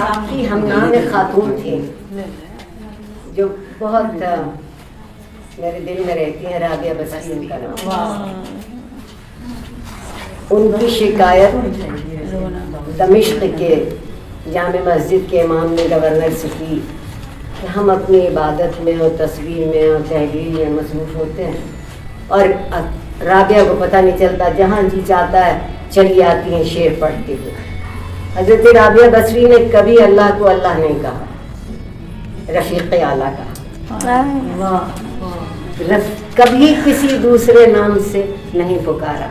آپ کی ہم نام خاتون تھی جو بہت میرے دل میں رہتی ہیں، رابعہ بصری ان کا نام. ان کی شکایت دمشق کے جامع مسجد کے امام نے گورنر سے کی کہ ہم اپنی عبادت میں اور تصویر میں اور تحلیل میں مصروف ہوتے ہیں اور رابعہ کو پتہ نہیں چلتا، جہاں جی چاہتا ہے چلی آتی ہیں شعر پڑھتے ہوئے. حضرت رابعہ بصری نے کبھی اللہ کو اللہ نہیں کہا، رفیق اعلیٰ کہا. کبھی کسی دوسرے نام سے نہیں پکارا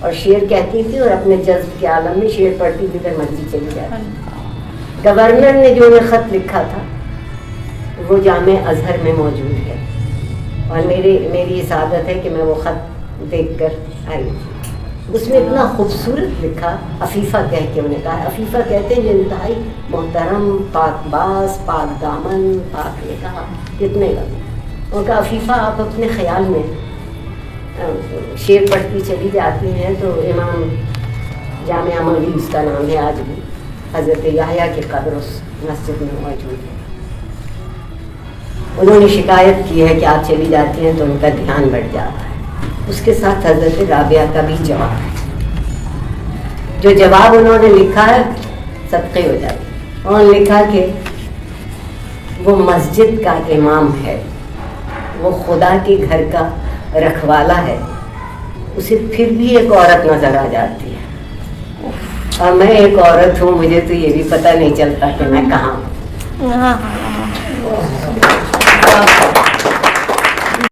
اور شعر کہتی تھی اور اپنے جذب کے عالم میں شعر پڑھتی تھی، پھر مسجد چلی جاتی. گورنر نے جو انہیں خط لکھا تھا وہ جامع ازہر میں موجود ہے اور میری اس عادت ہے کہ میں وہ خط دیکھ کر آئی. اس میں اتنا خوبصورت لکھا، عفیفہ کہہ کے انہیں کہا. عفیفہ کہتے ہیں جو انتہائی محترم، پاک باز، پاک دامن، پاک نکاح، کتنے کا. ان کا عفیفہ آپ اپنے خیال میں شعر پڑھتی چلی جاتی ہیں تو امام جامع اموی اس کا نام ہے، آج بھی حضرت یحییٰ کی قبر اس مسجد میں موجود ہے. انہوں نے شکایت کی ہے کہ آپ چلی جاتی ہیں تو ان کا دھیان بڑھ جاتا ہے. اس کے ساتھ حضرت رابعہ کا بھی جواب ہے، جو جواب انہوں نے لکھا ہے صدقے ہو جاتے. انہوں نے لکھا کہ وہ مسجد کا امام ہے، وہ خدا کے گھر کا رکھوالا ہے، اسے پھر بھی ایک عورت نظر آ جاتی ہے اور میں ایک عورت ہوں، مجھے تو یہ بھی پتہ نہیں چلتا کہ میں کہاں ہوں.